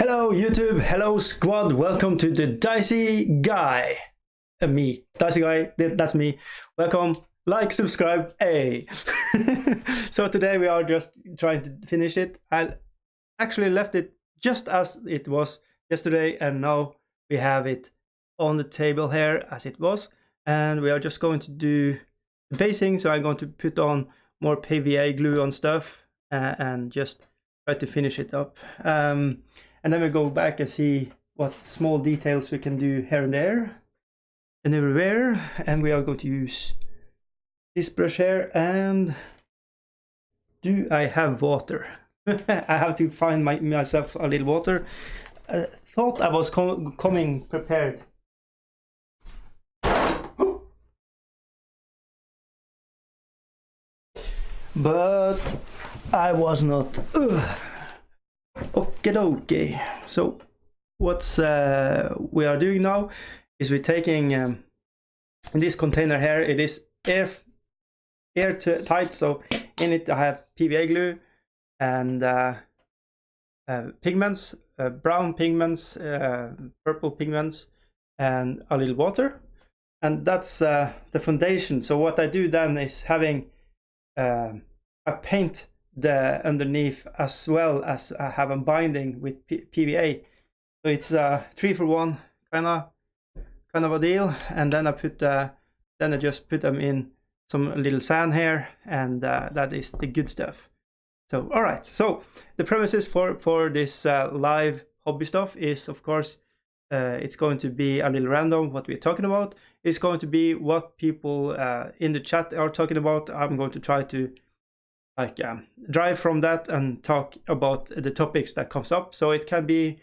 Hello YouTube, hello squad, welcome to the Dicey Guy. Me, Dicey Guy, that's me. Welcome, like, subscribe, hey. So today we are just trying to finish it. I actually left it just as it was yesterday, and now we have it on the table here as it was. And we are just going to do the basing, so I'm going to put on more PVA glue on stuff and just try to finish it up. And then we'll go back and see what small details we can do here and there and everywhere. And we are going to use this brush here. And do I have water? I have to find myself a little water. I thought I was coming prepared. But I was not. Okay. So what's we are doing now is we're taking in this container here. It is airtight, so in it I have PVA glue and pigments, brown pigments, purple pigments, and a little water, and that's the foundation. So what I do then is having I paint the underneath as well as I have a binding with PVA, so it's a 3-for-1 kind of a deal. And then I just put them in some little sand here, and that is the good stuff. So all right, so the premises for this live hobby stuff is, of course, it's going to be a little random what we're talking about. It's going to be what people in the chat are talking about. I'm going to try to drive from that and talk about the topics that comes up. So it can be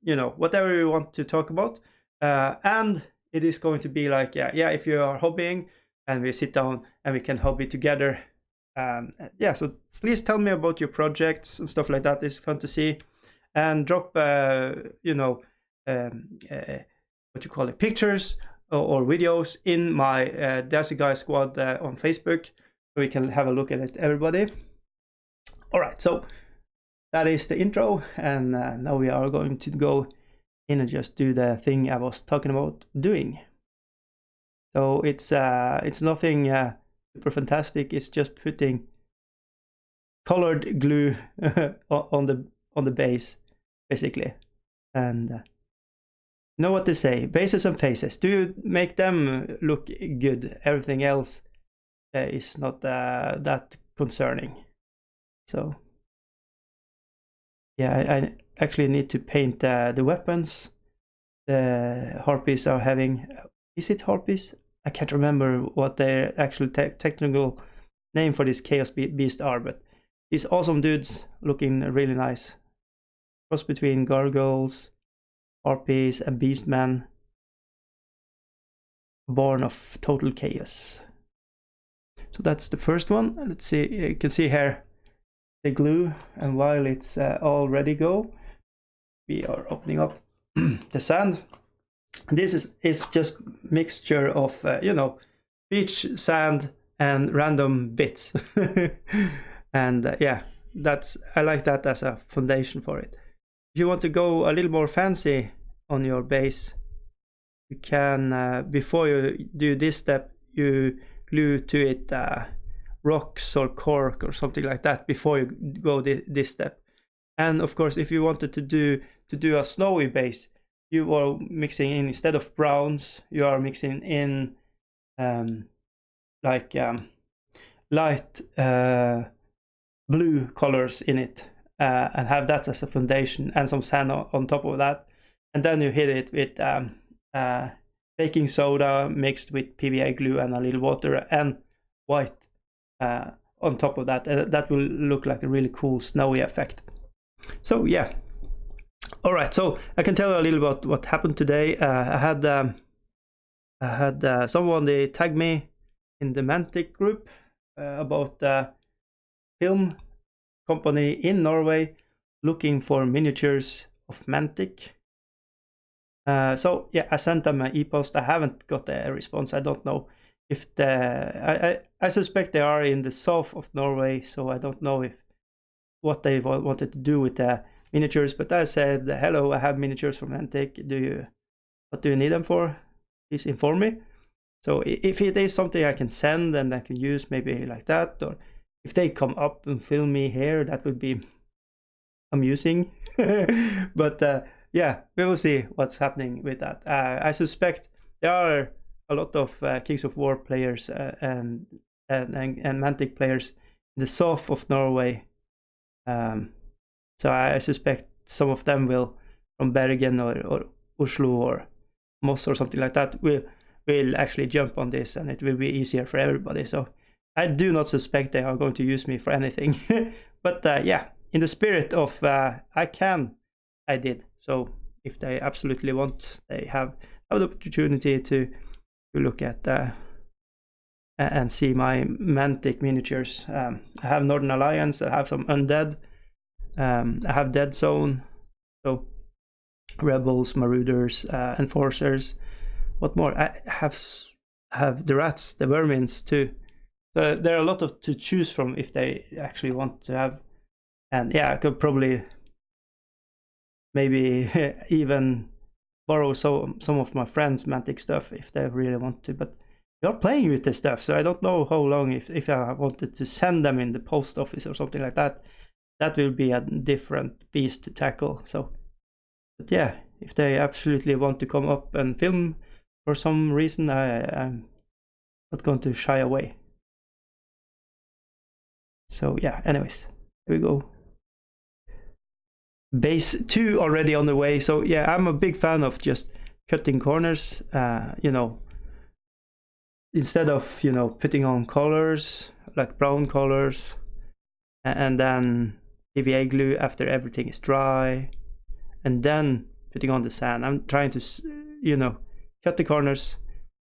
whatever you want to talk about, and it is going to be like if you are hobbying and we sit down and we can hobby together. So please tell me about your projects and stuff like that. It's fun to see, and drop what you call it, pictures or videos in my Dicey Guy squad on Facebook, so we can have a look at it, everybody. All right, so that is the intro, and now we are going to go in and just do the thing I was talking about doing. So it's nothing super fantastic. It's just putting colored glue on the base, basically. And you know what they say, bases and faces. Do you make them look good? Everything else is not that concerning. So yeah, I actually need to paint the weapons the harpies are having. Is it harpies? I can't remember what their actual technical name for this chaos beast are, but these awesome dudes looking really nice. Cross between gargoyles, harpies, and beastmen, born of total chaos. So that's the first one. Let's see, you can see here the glue, and while it's all ready go, we are opening up the sand. This is just mixture of beach sand and random bits. And I like that as a foundation for it. If you want to go a little more fancy on your base, you can before you do this step, you glue to it rocks or cork or something like that before you go this step. And of course, if you wanted to do a snowy base, you are mixing in, instead of browns, you are mixing in light blue colors in it, and have that as a foundation and some sand on top of that. And then you hit it with baking soda mixed with PVA glue and a little water and white on top of that. That will look like a really cool snowy effect. So yeah. All right, so I can tell you a little about what happened today. I had someone, they tagged me in the Mantic group about a film company in Norway looking for miniatures of Mantic. So yeah, I sent them an e-post. I haven't got a response. I don't know if I suspect they are in the south of Norway, so I don't know if what they wanted to do with the miniatures, but I said, hello, I have miniatures from Mantic. What do you need them for? Please inform me. So if it is something I can send and I can use, maybe like that, or if they come up and film me here, that would be amusing. But yeah, we will see what's happening with that. I suspect there are a lot of Kings of War players and Mantic players in the south of Norway. So I suspect some of them will, from Bergen or Oslo or Moss or something like that, will actually jump on this, and it will be easier for everybody. So I do not suspect they are going to use me for anything. But yeah, in the spirit of I did. So if they absolutely want, they have the opportunity to look at and see my Mantic miniatures. I have Northern Alliance, I have some Undead, I have Dead Zone, so Rebels, Marauders, Enforcers. What more? I have the Rats, the Vermins too. So there are a lot to choose from if they actually want to have. And yeah, I could probably maybe even borrow some of my friends' Mantic stuff if they really want to. But you're playing with this stuff, so I don't know how long. If I wanted to send them in the post office or something like that, that will be a different beast to tackle. So, but yeah, if they absolutely want to come up and film for some reason, I'm not going to shy away. So yeah, anyways, here we go. Base 2 already on the way. So yeah, I'm a big fan of just cutting corners, you know, instead of, you know, putting on colors like brown colors and then PVA glue after everything is dry and then putting on the sand. I'm trying to, you know, cut the corners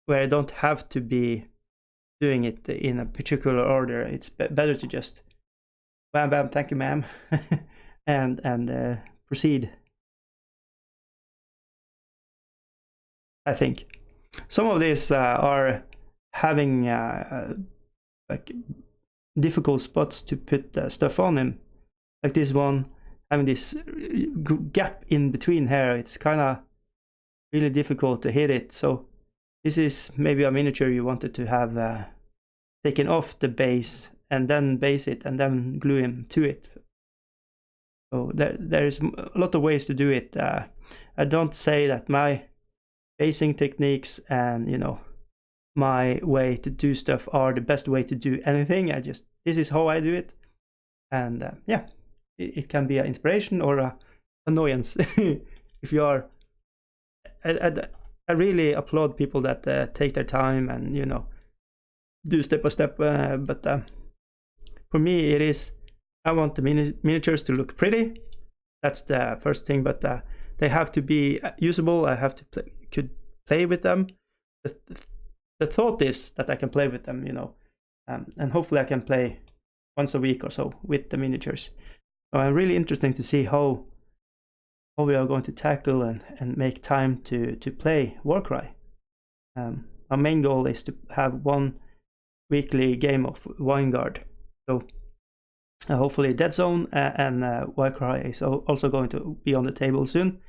where I don't have to be doing it in a particular order. It's better to just bam bam, thank you ma'am, and proceed. I think some of these are having like difficult spots to put stuff on him, like this one having this gap in between here. It's kind of really difficult to hit it. So this is maybe a miniature you wanted to have taken off the base and then base it and then glue him to it. So there's a lot of ways to do it. I don't say that my basing techniques and, you know, my way to do stuff are the best way to do anything. This is how I do it. And yeah, it can be an inspiration or an annoyance. If you are, I really applaud people that take their time and, you know, do step by step. But for me, it is, I want the miniatures to look pretty. That's the first thing, but they have to be usable. I have to could play with them. The thought is that I can play with them, you know, and hopefully I can play once a week or so with the miniatures. So I'm really interested to see how we are going to tackle and make time to play Warcry. Our main goal is to have one weekly game of Vanguard. So hopefully Dead Zone and Warcry is also going to be on the table soon.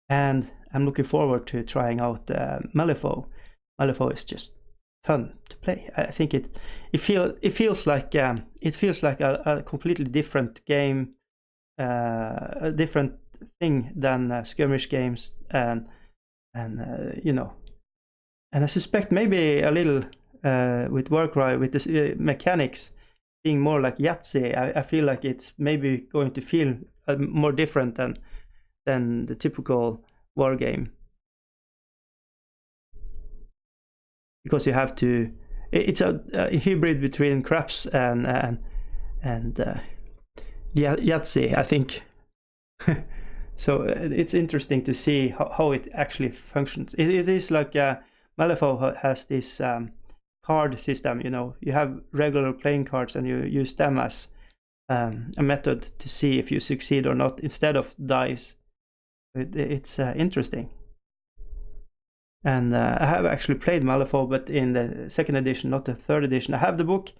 And I'm looking forward to trying out Malifaux. Malifaux is just fun to play. I think it feels like a completely different game, a different thing than skirmish games, and you know, and I suspect maybe a little with Warcry with the mechanics being more like Yahtzee. I feel like it's maybe going to feel more different than the typical war game, because you have to. It's a hybrid between craps and Yahtzee, I think. So it's interesting to see how it actually functions. It is like Malifaux has this card system. You know, you have regular playing cards and you use them as a method to see if you succeed or not instead of dice. It's interesting. And I have actually played Malifaux, but in the second edition, not the third edition. I have the book.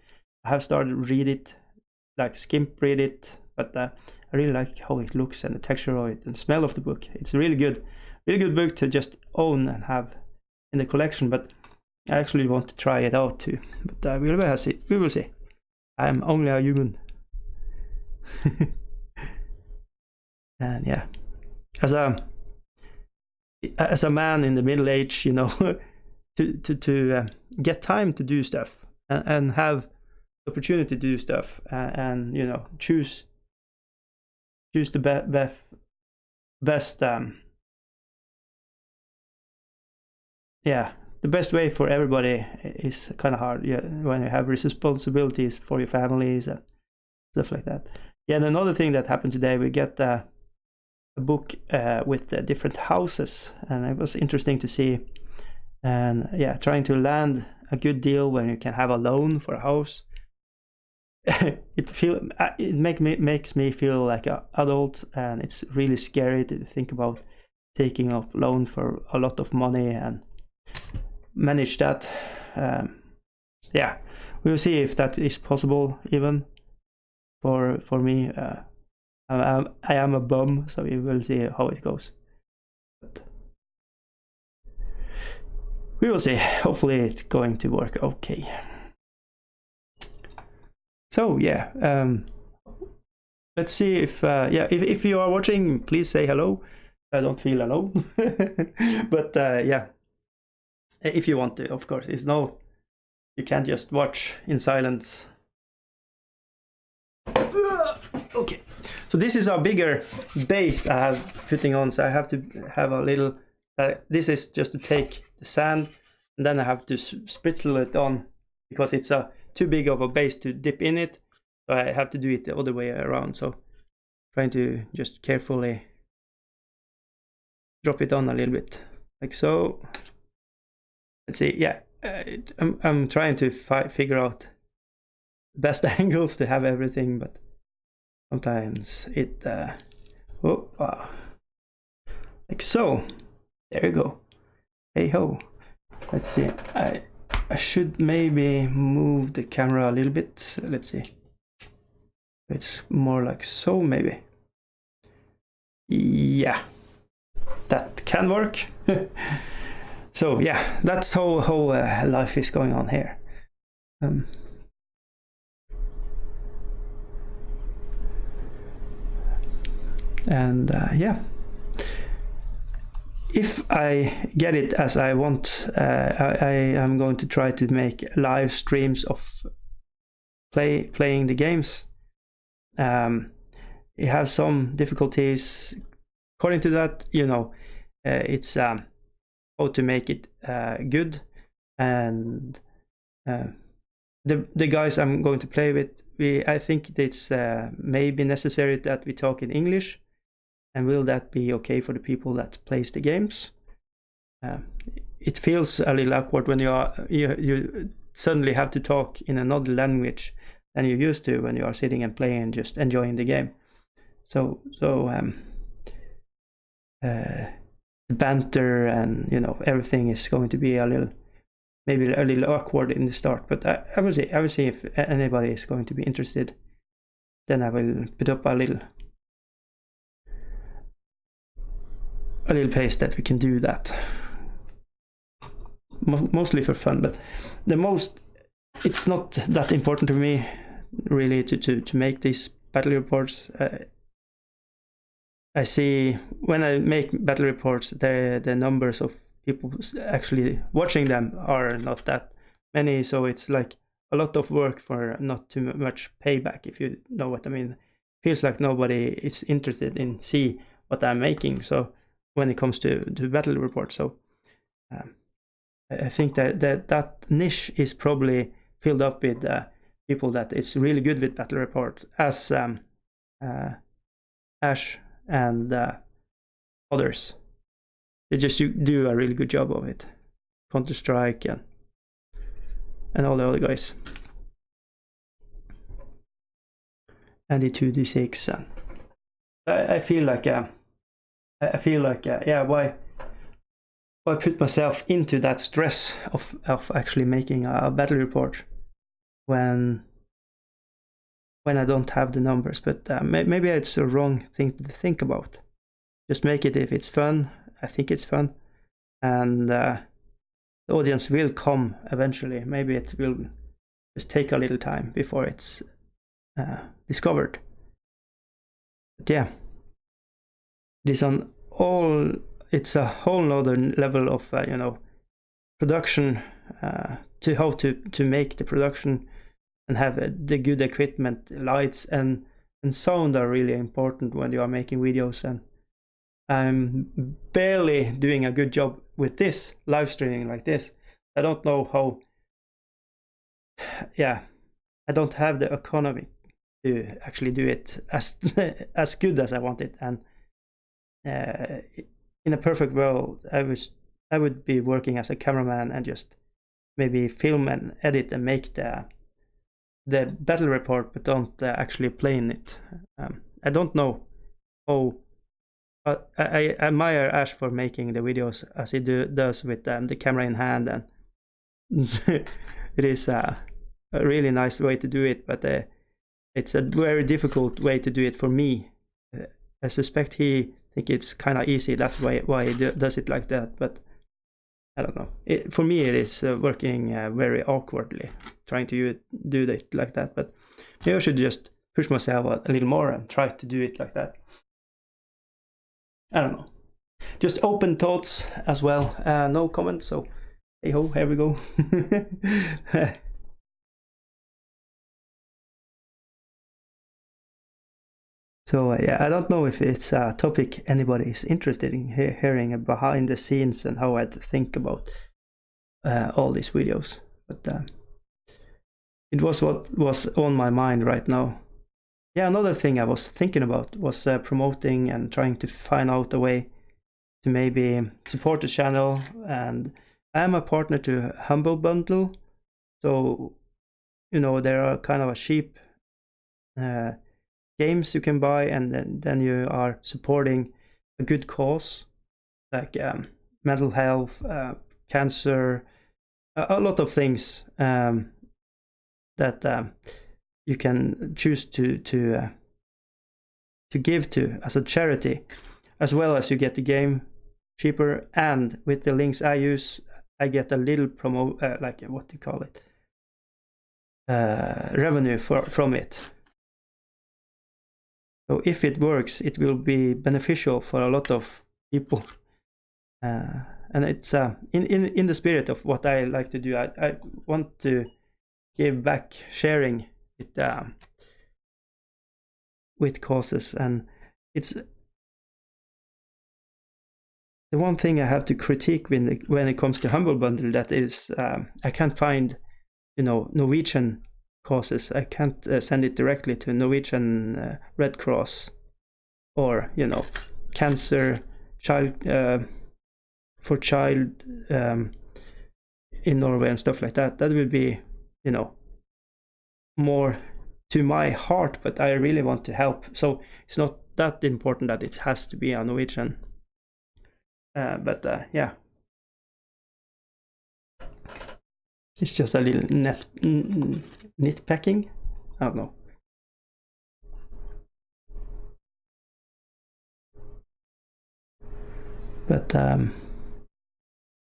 I have started read it, like skimp read it, but I really like how it looks and the texture of it and smell of the book. It's a really good book to just own and have in the collection. But I actually want to try it out too. But we will see. We will see. I'm only a human. And yeah, as a man in the middle age, you know, to get time to do stuff and have opportunity to do stuff and you know choose the best yeah, the best way for everybody is kind of hard. Yeah, when you have responsibilities for your families and stuff like that. Yeah, and another thing that happened today, we get a book with different houses, and it was interesting to see. And yeah, trying to land a good deal when you can have a loan for a house. It makes me feel like an adult, and it's really scary to think about taking up loan for a lot of money and manage that. Yeah, we will see if that is possible even for me. I am a bum, so we will see how it goes. But we will see. Hopefully it's going to work okay. So yeah, let's see if if you are watching, please say hello. I don't feel alone. But yeah, if you want to, of course. You can't just watch in silence. Okay, so this is a bigger base I have putting on, so I have to have a little. This is just to take the sand, and then I have to spritzel it on because it's too big of a base to dip in it. So I have to do it the other way around. So trying to just carefully drop it on a little bit, like so. Let's see. Yeah, I'm trying to figure out the best angles to have everything, but sometimes it like so. There you go. Hey ho. Let's see. I should maybe move the camera a little bit. Let's see. It's more like so, maybe. Yeah, that can work. So yeah, that's how life is going on here. And yeah, if I get it as I want, I am going to try to make live streams of playing the games. It has some difficulties. According to that, you know, it's how to make it good, and the guys I'm going to play with, I think it's maybe necessary that we talk in English. And will that be okay for the people that plays the games? It feels a little awkward when you suddenly have to talk in another language than you used to when you are sitting and playing and just enjoying the game. So the banter and you know everything is going to be maybe a little awkward in the start. But I will see if anybody is going to be interested. Then I will put up a little place that we can do that, mostly for fun. But it's not that important to me really to make these battle reports. I see when I make battle reports, the numbers of people actually watching them are not that many, so it's like a lot of work for not too much payback, if you know what I mean. Feels like nobody is interested in see what I'm making. So when it comes to battle reports, so I think that niche is probably filled up with people that is really good with battle reports, as Ash and others. They just do a really good job of it. Counter-Strike and all the other guys. And the 2d6. I feel like yeah, why put myself into that stress of actually making a battle report when when I don't have the numbers. But maybe it's a wrong thing to think about. Just make it if it's fun. I think it's fun, and the audience will come eventually. Maybe it will just take a little time before it's discovered. But yeah, it's a whole nother level of production, to how to make the production and have the good equipment. Lights and sound are really important when you are making videos, and I'm barely doing a good job with this live streaming like this. I don't know how. Yeah, I don't have the economy to actually do it as as good as I want it. And in a perfect world, I would be working as a cameraman and just maybe film and edit and make the battle report, but don't actually play in it. I don't know how. I admire Ash for making the videos as he does with the camera in hand, and it is a really nice way to do it, but it's a very difficult way to do it for me. I suspect he think it's kind of easy, that's why he does it like that, but I don't know. For me it is working very awkwardly, trying to do it like that, but maybe I should just push myself a little more and try to do it like that. I don't know. Just open thoughts as well. No comments, so hey ho, here we go. So yeah, I don't know if it's a topic anybody is interested in hearing behind the scenes and how I think about all these videos, but it was what was on my mind right now. Yeah, another thing I was thinking about was promoting and trying to find out a way to maybe support the channel. And I am a partner to Humble Bundle, so there are kind of a cheap games you can buy, and then you are supporting a good cause like mental health, cancer, a lot of things that you can choose to give to as a charity, as well as you get the game cheaper, and with the links I use, I get a little like what do you call it, revenue from it. So if it works, it will be beneficial for a lot of people, and it's in the spirit of what I like to do. I want to give back, sharing with causes, and it's the one thing I have to critique when it comes to Humble Bundle, that is I can't find Norwegian causes. I can't send it directly to Norwegian Red Cross, or cancer, child for child in Norway and stuff like that. That would be more to my heart, but I really want to help, so it's not that important that it has to be a Norwegian, but yeah, it's just a little nitpicking. I don't know. But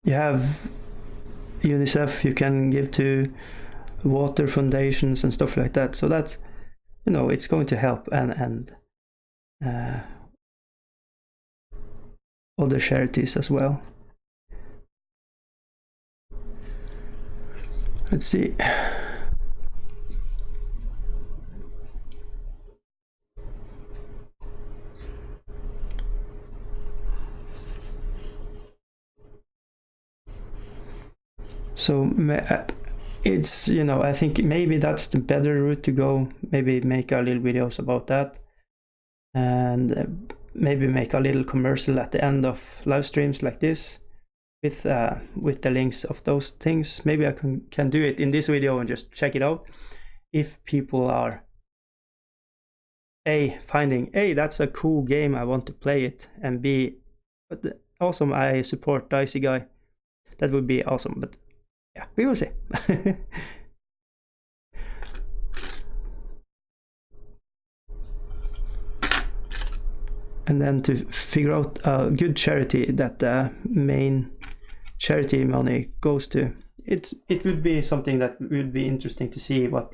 you have UNICEF you can give to, water foundations and stuff like that, so that it's going to help, and other charities as well. Let's see. So it's I think maybe that's the better route to go. Maybe make a little videos about that, and maybe make a little commercial at the end of live streams like this, with the links of those things. Maybe I can do it in this video and just check it out if people are finding that's a cool game, I want to play it, and B, but awesome, I support Dicey Guy. That would be awesome, but yeah, we will see. and then to figure out a good charity that the main charity money goes to. It would be something that would be interesting to see what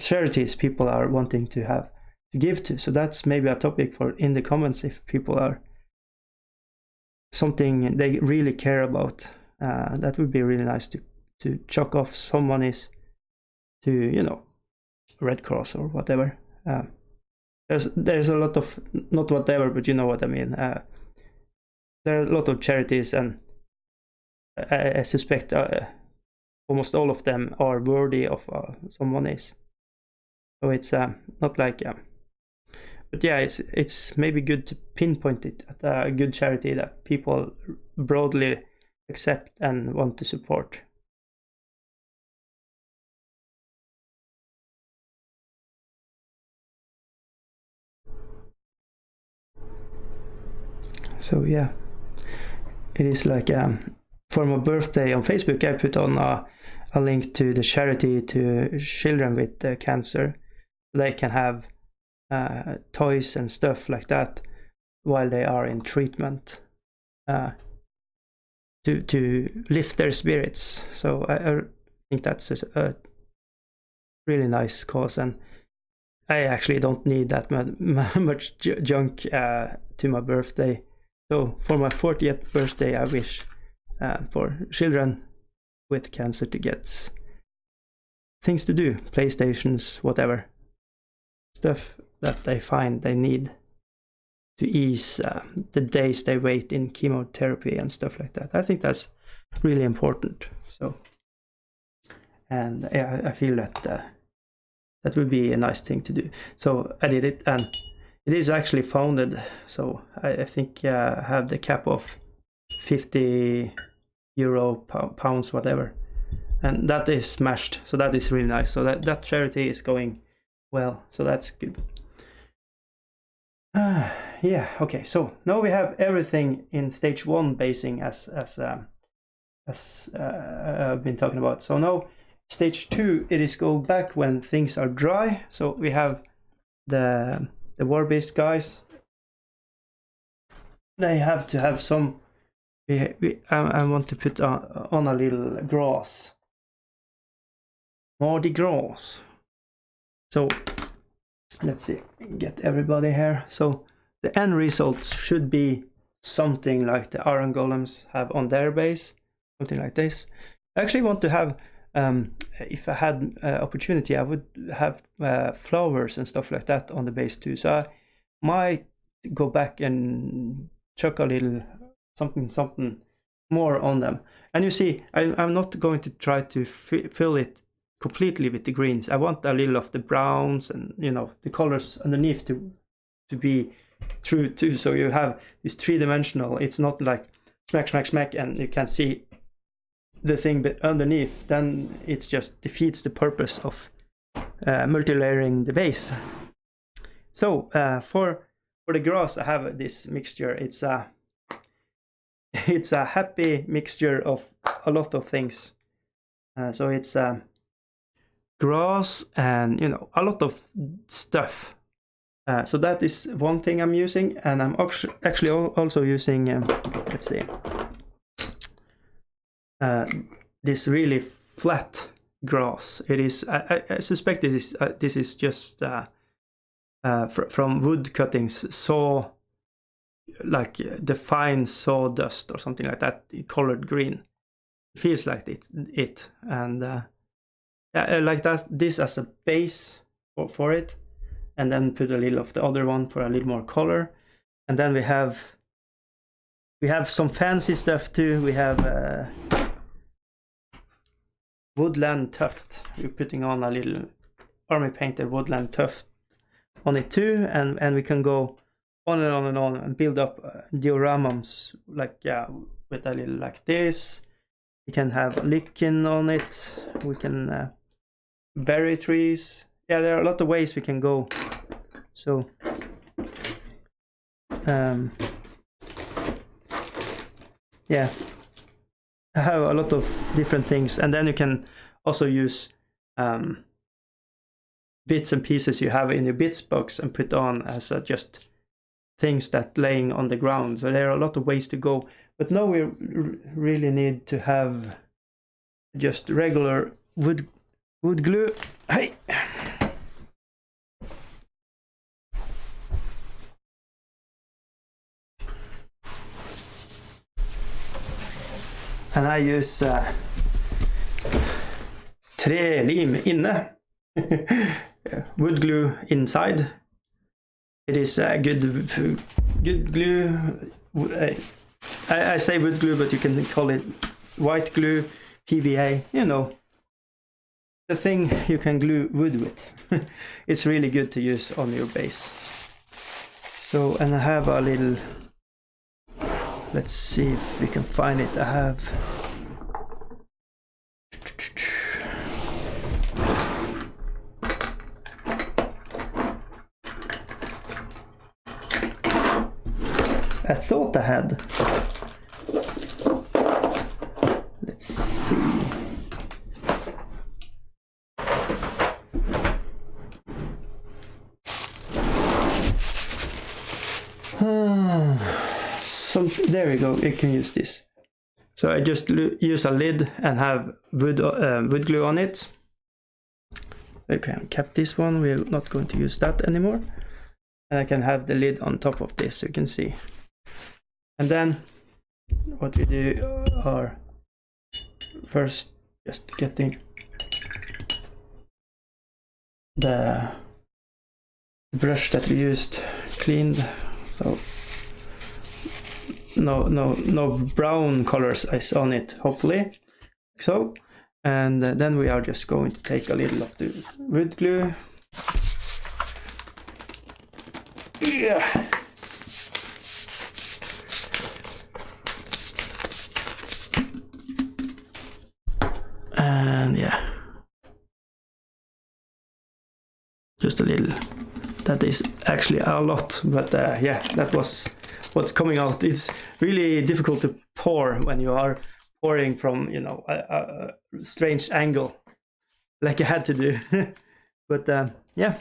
charities people are wanting to have to give to. So that's maybe a topic for in the comments if people are something they really care about. That would be really nice to chuck off some monies to, you know, Red Cross or whatever. There's a lot of, not whatever, but you know what I mean. There are a lot of charities, and I suspect almost all of them are worthy of some monies. So it's not like, but yeah, it's maybe good to pinpoint it at a good charity that people broadly accept and want to support. So yeah, it is like for my birthday on Facebook, I put on a link to the charity to children with cancer. They can have toys and stuff like that while they are in treatment to lift their spirits. So I think that's a really nice cause, and I actually don't need that much junk to my birthday. So for my 40th birthday, I wish for children with cancer to get things to do, PlayStations, whatever, stuff that they find they need to ease the days they wait in chemotherapy and stuff like that. I think that's really important. So, and yeah, I feel that that would be a nice thing to do. So I did it, and it is actually founded. So I think I have the cap of 50 euro, pounds, whatever, and that is smashed. So that is really nice. So that charity is going well. So that's good. Yeah. Okay. So now we have everything in stage 1 basing as I've been talking about. So now stage 2, it is go back when things are dry. So we have the warbeast guys. They have to have some. I want to put on a little grass. More the grass. So let's see, get everybody here. So the end result should be something like the iron golems have on their base, something like this. I actually want to have, if I had opportunity, I would have flowers and stuff like that on the base too. So I might go back and chuck a little something more on them. And you see, I'm not going to try to fill it completely with the greens. I want a little of the browns and, you know, the colors underneath to be true too. So you have this 3-dimensional. It's not like smack and you can't see the thing but underneath. Then it just defeats the purpose of multi-layering the base. So for the grass, I have this mixture. It's a happy mixture of a lot of things. So it's grass and, you know, a lot of stuff. So that is one thing I'm using, and I'm actually also using let's see, this really flat grass. It is I suspect this is just from wood cuttings, saw, like the fine sawdust or something like that, colored green. It feels like it and yeah, I like that, this as a base for it, and then put a little of the other one for a little more color. And then we have some fancy stuff too. We have woodland tuft. We're putting on a little army painted woodland tuft on it too, and we can go on and on and on and build up dioramams, like, yeah, with a little like this. We can have lichen on it. We can berry trees. Yeah, there are a lot of ways we can go. So yeah, I have a lot of different things, and then you can also use bits and pieces you have in your bits box and put on as just things that laying on the ground. So there are a lot of ways to go. But now we really need to have just regular wood glue. Hey. And I use trelim inne, wood glue inside. It is good glue. I say wood glue, but you can call it white glue, PVA, you know, the thing you can glue wood with. It's really good to use on your base. So, and I have a little, let's see if we can find it. I have I thought I had. Let's see. There we go. You can use this. So I just use a lid and have wood glue on it. I can cap this one. We're not going to use that anymore. And I can have the lid on top of this, so you can see. And then what we do are first just getting the brush that we used cleaned, so no brown colors is on it, hopefully. So, and then we are just going to take a little of the wood glue. Yeah. And yeah, just a little. That is actually a lot, but yeah, that was what's coming out. It's really difficult to pour when you are pouring from, you know, a strange angle, like I had to do. But yeah,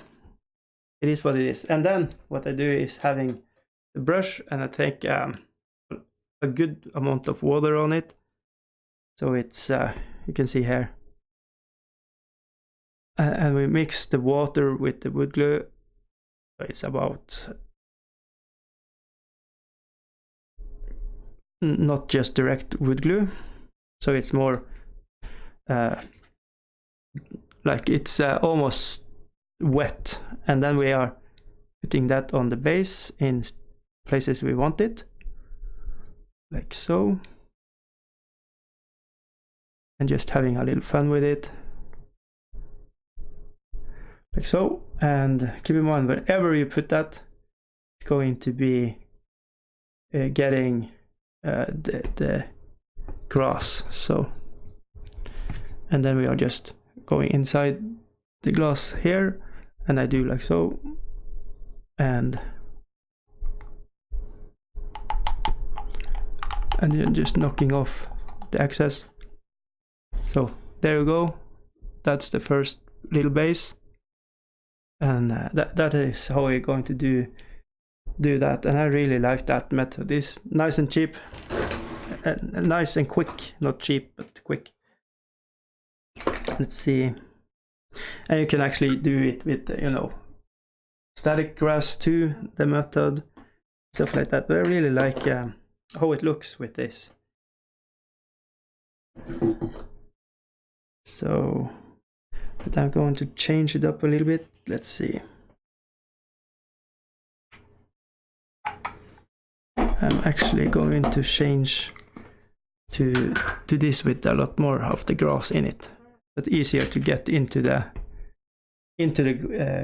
it is what it is. And then what I do is having the brush, and I take a good amount of water on it, so it's you can see here, and we mix the water with the wood glue. So it's about not just direct wood glue, so it's more like it's almost wet, and then we are putting that on the base in places we want it, like so, and just having a little fun with it, like so. And keep in mind, wherever you put that, it's going to be getting the grass. So, and then we are just going inside the glass here, and I do like so, and then just knocking off the excess. So there you go. That's the first little base, and that is how we're going to do that. And I really like that method. It's nice and cheap, nice and quick. Not cheap, but quick. Let's see. And you can actually do it with, you know, static grass too, the method, stuff like that. But I really like how it looks with this. So, but I'm going to change it up a little bit. Let's see. I'm actually going to change to this with a lot more of the grass in it, but easier to get into the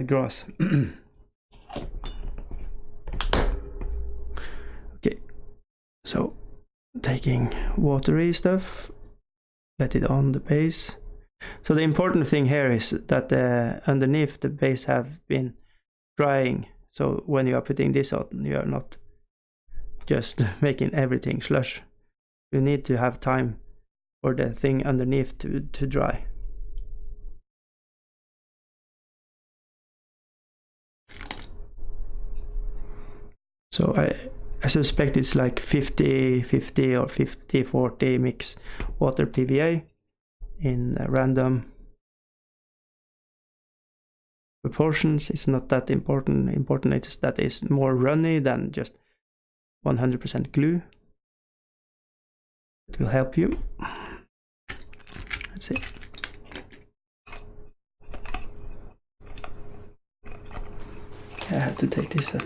grass. Okay, so taking watery stuff, let it on the base. So the important thing here is that underneath the base have been drying. So when you are putting this on, you are not just making everything slush. You need to have time for the thing underneath to dry. So I suspect it's like 50-50 or 50-40 mix water PVA in random proportions. It's not that important. Important is that it's more runny than just 100% glue. It will help you. Let's see. I have to take this.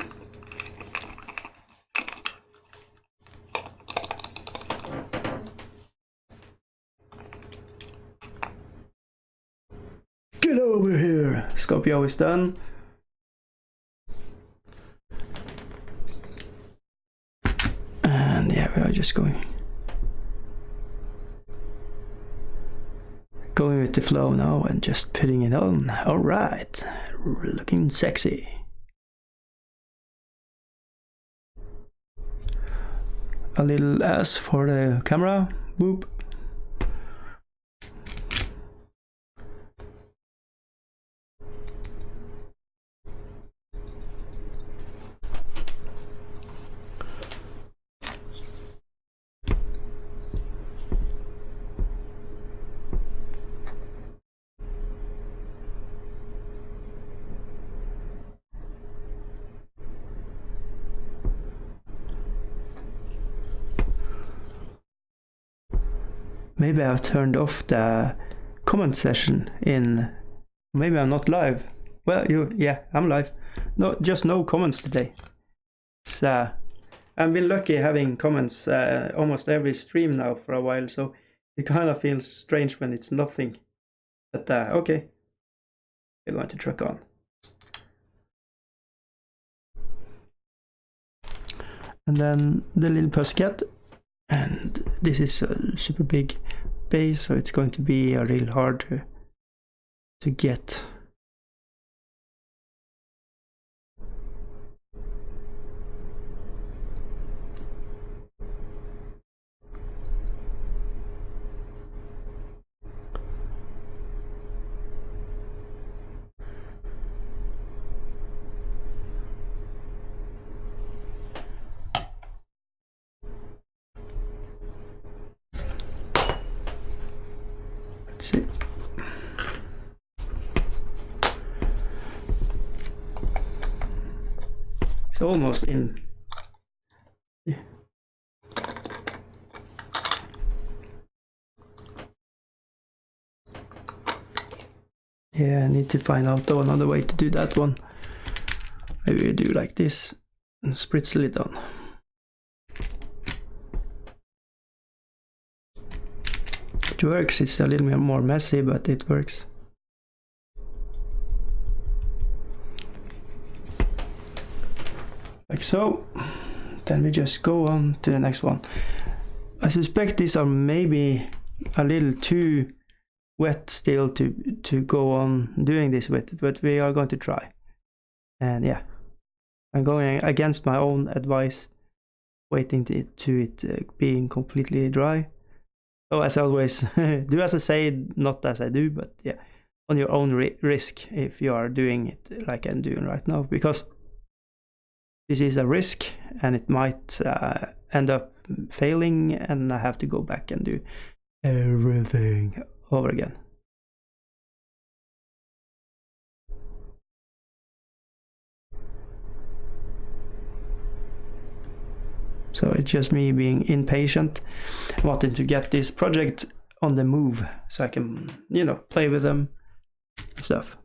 Get over here! Scorpio is done. And yeah, we are just going with the flow now and just putting it on. Alright, looking sexy. A little S for the camera, boop. Maybe I've turned off the comment session in. Maybe I'm not live. Well, yeah, I'm live. No, just no comments today. It's I've been lucky having comments almost every stream now for a while, so it kind of feels strange when it's nothing. But okay, we're going to truck on. And then the little pussycat. And this is a super big base, so it's going to be real hard to get. See. It's almost in. Yeah, I need to find out though another way to do that one. Maybe we do like this and spritzel it on. It works. It's a little bit more messy, but it works. Like so. Then we just go on to the next one. I suspect these are maybe a little too wet still to go on doing this with, but we are going to try. And yeah, I'm going against my own advice, waiting to it being completely dry. So as always, do as I say, not as I do, but yeah, on your own risk if you are doing it like I'm doing right now, because this is a risk and it might end up failing and I have to go back and do everything over again. So it's just me being impatient, wanting to get this project on the move so I can, you know, play with them and stuff.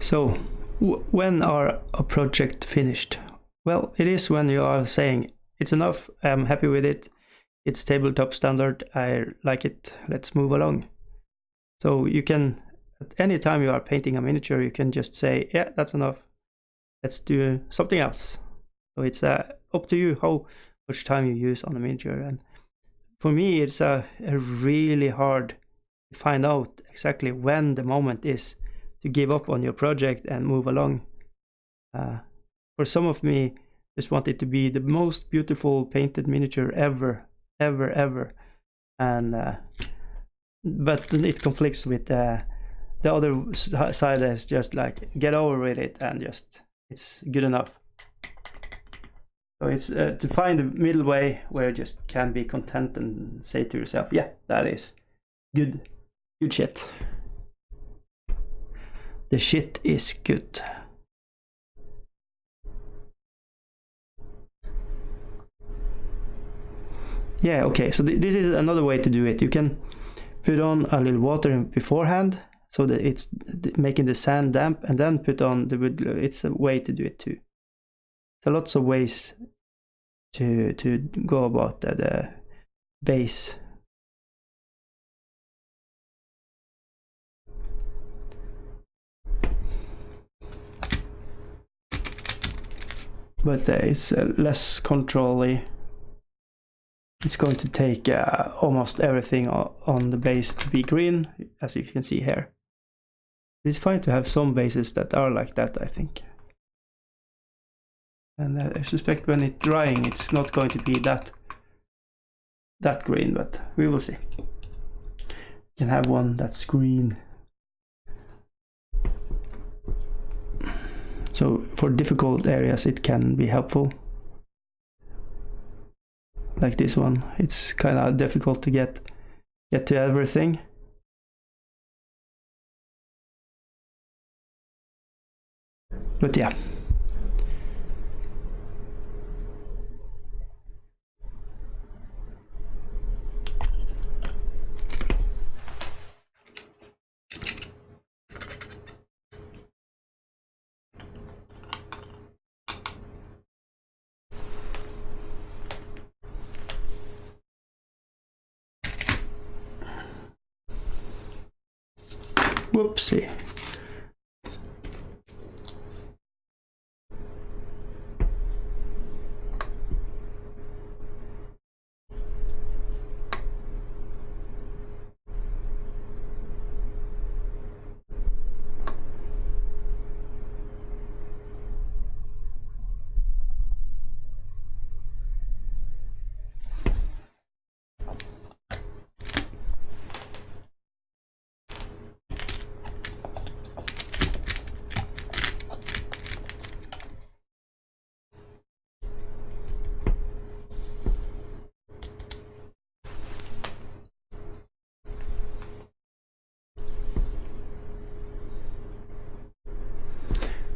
So, when are a project finished? Well, it is when you are saying, it's enough, I'm happy with it, it's tabletop standard, I like it, let's move along. So you can, at any time you are painting a miniature, you can just say, yeah, that's enough, let's do something else. So it's up to you how much time you use on a miniature. And for me, it's a really hard to find out exactly when the moment is to give up on your project and move along. For some of me, Just want it to be the most beautiful painted miniature ever. And but it conflicts with the other side is just like, get over with it and just, it's good enough. So it's to find the middle way where you just can be content and say to yourself, yeah, that is good shit. The shit is good. Yeah, okay, so this is another way to do it. You can put on a little water beforehand so that it's making the sand damp, and then put on the wood glue. It's a way to do it too. So lots of ways to go about the base. But it's less control-y. It's going to take almost everything on the base to be green, as you can see here. It's fine to have some bases that are like that, I think. And I suspect when it's drying, it's not going to be that green, but we will see. You can have one that's green. So for difficult areas, it can be helpful. Like this one, it's kind of difficult to get to everything. But yeah. Whoopsie.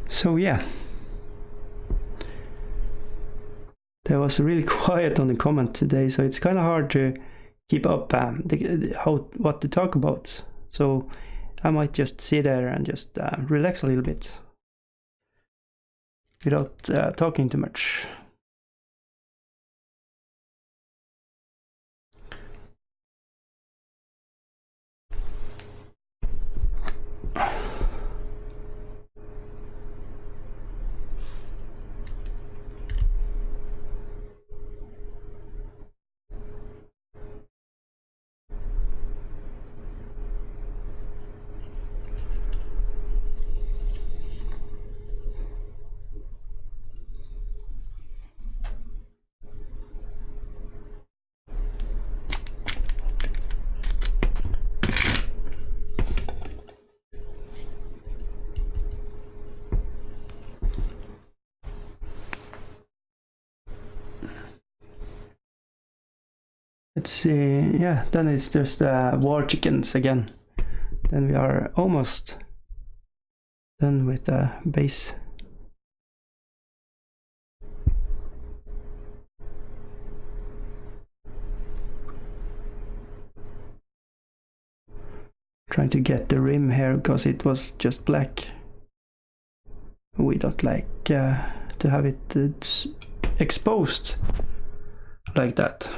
So yeah, there was really quiet on the comment today, so it's kind of hard to keep up what to talk about. So I might just sit there and just relax a little bit without talking too much. Let's see, yeah, then it's just war chickens again. Then we are almost done with the base. Trying to get the rim here because it was just black. We don't like to have it exposed like that.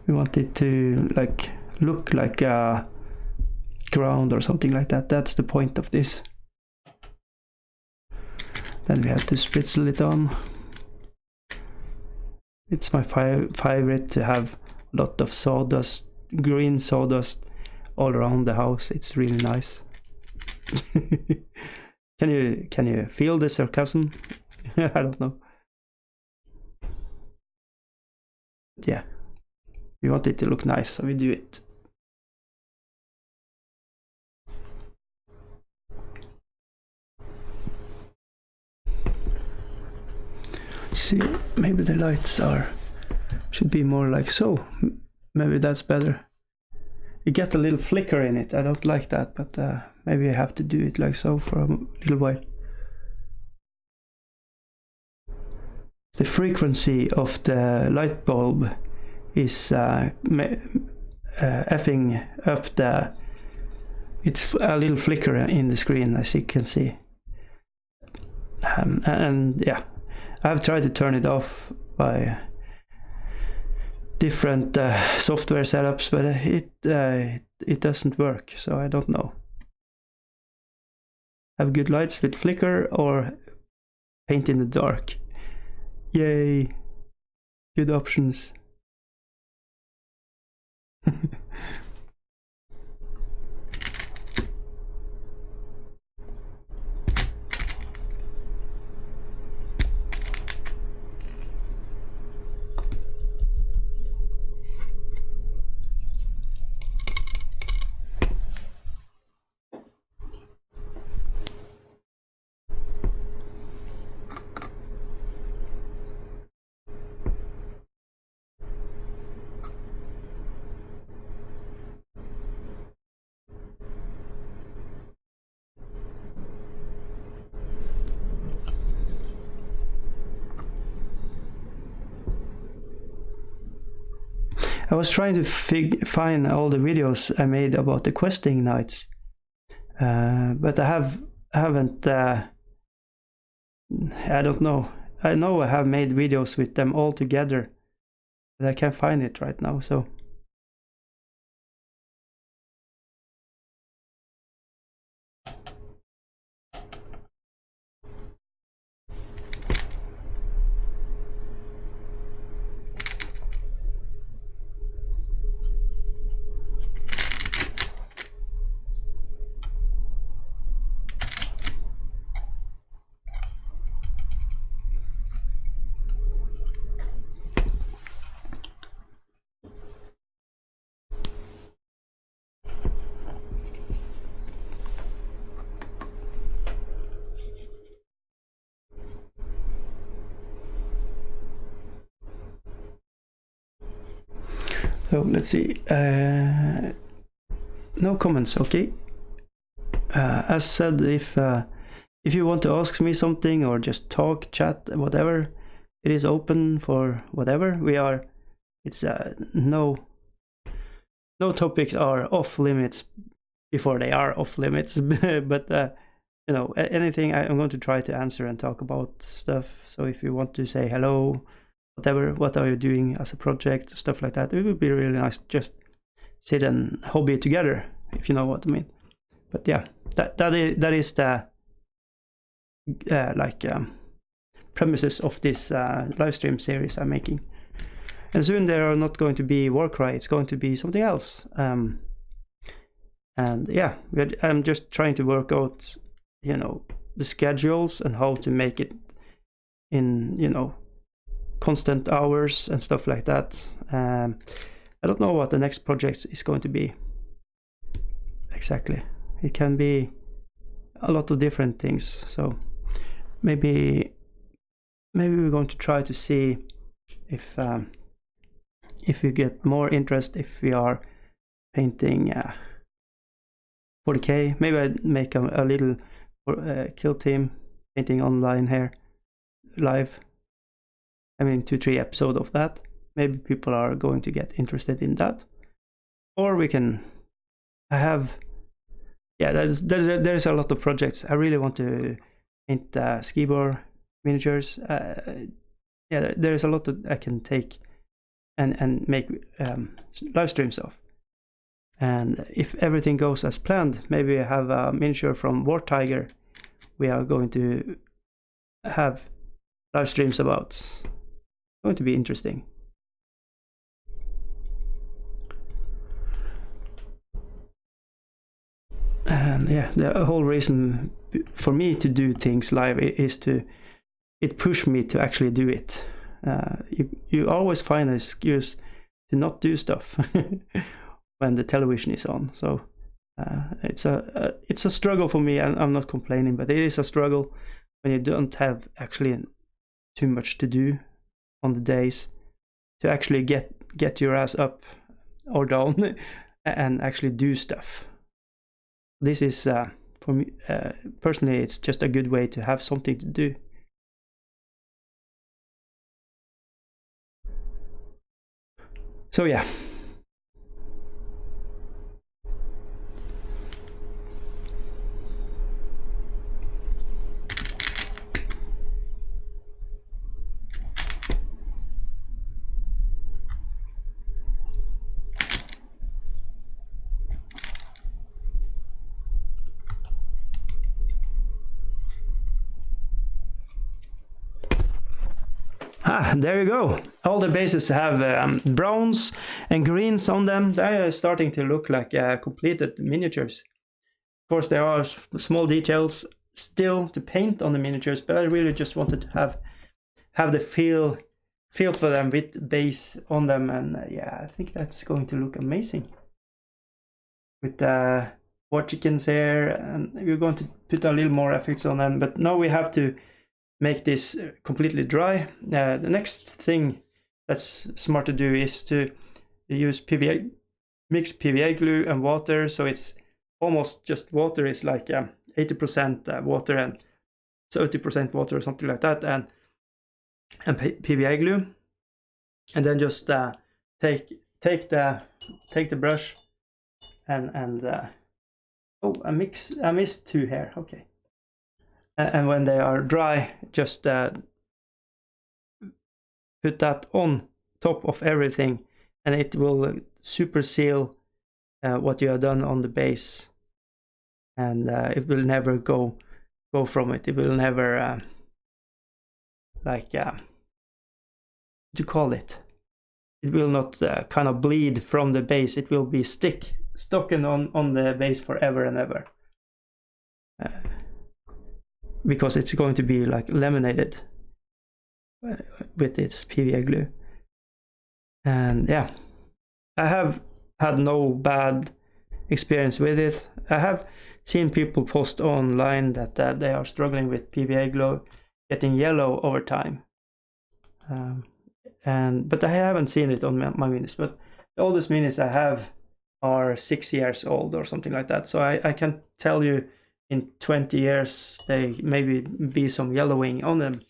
We want it to like look like a ground or something like that. That's the point of this. Then we have to spritzel it on. It's my favorite to have a lot of sawdust, green sawdust all around the house. It's really nice. Can you feel the sarcasm? I don't know. Yeah, we want it to look nice, so we do it. See, maybe the lights should be more like so. Maybe that's better. You get a little flicker in it. I don't like that, but maybe I have to do it like so for a little while. The frequency of the light bulb is effing up the... It's a little flicker in the screen, as you can see. And yeah, I've tried to turn it off by different software setups, but it doesn't work, so I don't know. Have good lights with flicker or paint in the dark. Yay, good options. I was trying to find all the videos I made about the questing nights, but I haven't. I don't know. I know I have made videos with them all together, but I can't find it right now. So. So let's see. No comments, okay. As said, if you want to ask me something or just talk, chat, whatever, it is open for whatever. It's no topics are off limits before they are off limits. But you know, anything I'm going to try to answer and talk about stuff. So if you want to say hello, whatever, what are you doing as a project, stuff like that, it would be really nice to just sit and hobby together, if you know what I mean. But yeah, that is the premises of this live stream series I'm making. And soon there are not going to be Warcry, it's going to be something else. And yeah, I'm just trying to work out, you know, the schedules and how to make it in, you know, constant hours and stuff like that. I don't know what the next project is going to be exactly. It can be a lot of different things. So maybe we're going to try to see if we get more interest if we are painting 40k. Maybe I make a little kill team painting online here live. I mean 2-3 episodes of that. Maybe people are going to get interested in that, or we can. There's a lot of projects. I really want to paint ski-bar miniatures. Yeah, there's a lot that I can take and make live streams of. And if everything goes as planned, maybe I have a miniature from War Tiger we are going to have live streams about. It's going to be interesting. And yeah, the whole reason for me to do things live is it pushed me to actually do it. You always find an excuse to not do stuff when the television is on. So it's a struggle for me, and I'm not complaining, but it is a struggle when you don't have actually too much to do on the days to actually get your ass up or down and actually do stuff. This is for me personally, it's just a good way to have something to do. So yeah. There you go. All the bases have browns and greens on them. They are starting to look like completed miniatures. Of course, there are small details still to paint on the miniatures, but I really just wanted to have the feel for them with base on them, and yeah, I think that's going to look amazing. With the war chickens here, and we're going to put a little more effects on them, but now we have to make this completely dry. The next thing that's smart to do is to use PVA, mix PVA glue and water, so it's almost just water. Is like 80% water and 30% water or something like that, and PVA glue, and then just take the brush and oh, I missed two here. Okay. And when they are dry, just put that on top of everything, and it will super seal what you have done on the base, and it will never go from it. It will never what do you call it? It will not kind of bleed from the base. It will be stuck on the base forever and ever. Because it's going to be like laminated with its PVA glue. And yeah, I have had no bad experience with it. I have seen people post online that they are struggling with PVA glue getting yellow over time. But I haven't seen it on my minis. But the oldest minis I have are 6 years old or something like that. So I can tell you, in 20 years, they maybe be some yellowing on them.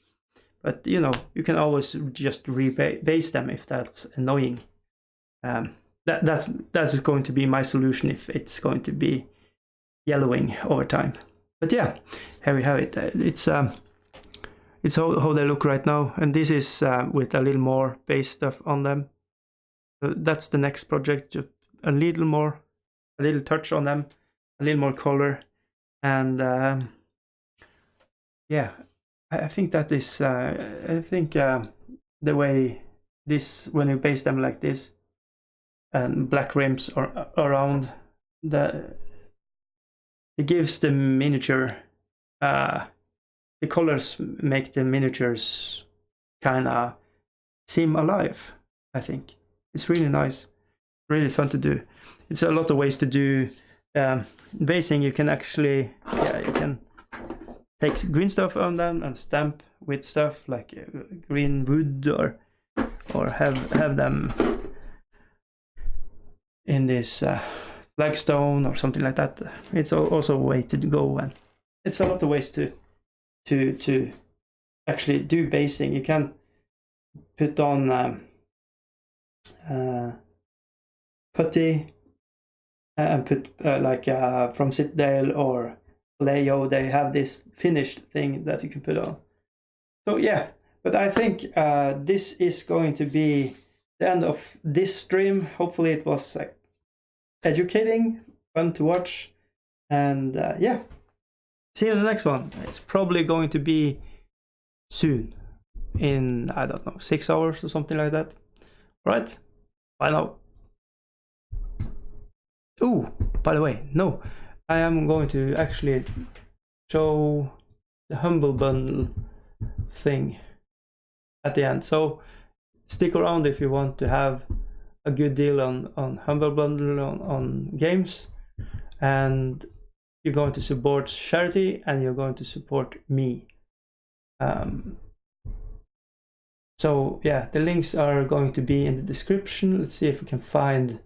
But, you know, you can always just rebase them if that's annoying. That's going to be my solution if it's going to be yellowing over time. But yeah, here we have it. It's how they look right now. And this is with a little more base stuff on them. So that's the next project. Just a little touch on them, a little more color. And yeah, I think that is the way this, when you base them like this and black rims or around, it gives the miniature the colors make the miniatures kind of seem alive. I think it's really nice, really fun to do. It's a lot of ways to do basing. You can actually, you can take green stuff on them and stamp with stuff like green wood, or have them in this flagstone or something like that. It's also a way to go, and it's a lot of ways to actually do basing. You can put on putty and put from Citadel or Leo, they have this finished thing that you can put on. So yeah, but I think this is going to be the end of this stream. Hopefully it was educating, fun to watch, and yeah, see you in the next one. It's probably going to be soon, in, I don't know, 6 hours or something like that. All right, bye now. Ooh, by the way, no, I am going to actually show the Humble Bundle thing at the end. So stick around if you want to have a good deal on Humble Bundle on games, and you're going to support charity and you're going to support me. So yeah, the links are going to be in the description. Let's see if we can find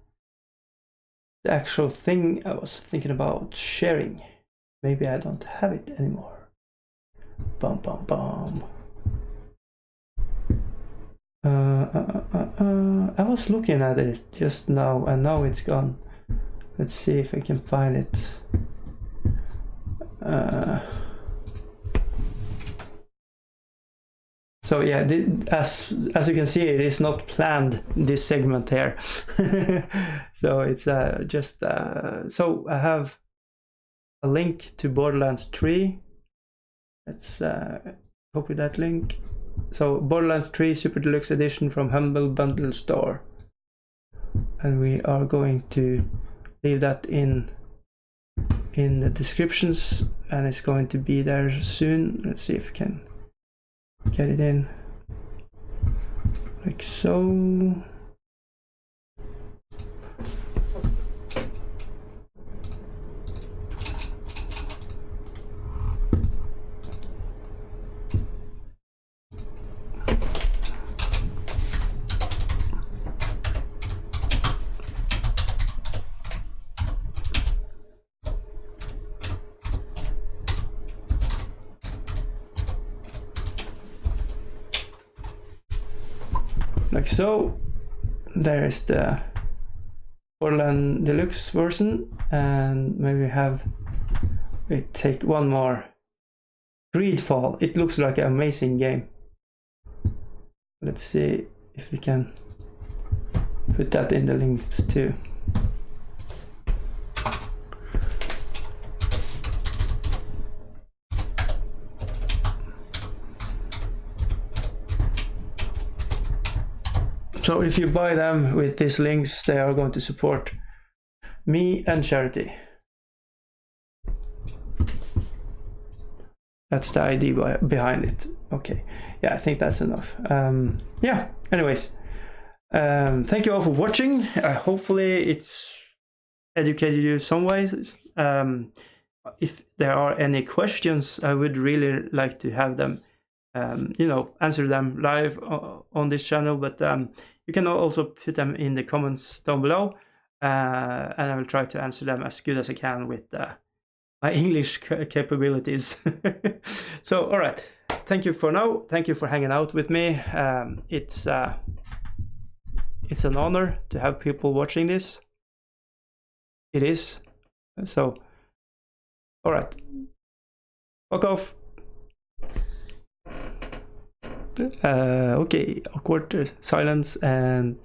the actual thing I was thinking about sharing. Maybe I don't have it anymore. Bum bum bum. I was looking at it just now and now it's gone. Let's see if I can find it. So yeah, as you can see, it is not planned, this segment here. So it's just so I have a link to Borderlands 3. Let's copy that link. So Borderlands 3 Super Deluxe Edition from Humble Bundle Store, and we are going to leave that in the descriptions, and it's going to be there soon. Let's see if we can get it in like so. Like so. There is the Borderland Deluxe version, and maybe we take one more. Creedfall. It looks like an amazing game. Let's see if we can put that in the links too. So if you buy them with these links, they are going to support me and charity. That's the idea behind it. Okay, yeah, I think that's enough. Yeah, anyways, thank you all for watching. Hopefully it's educated you some ways. If there are any questions, I would really like to have them, answer them live on this channel, but you can also put them in the comments down below, and I will try to answer them as good as I can with my English capabilities. So, all right, thank you for now. Thank you for hanging out with me. It's an honor to have people watching this. It is. So, all right, fuck off. Okay, awkward silence, and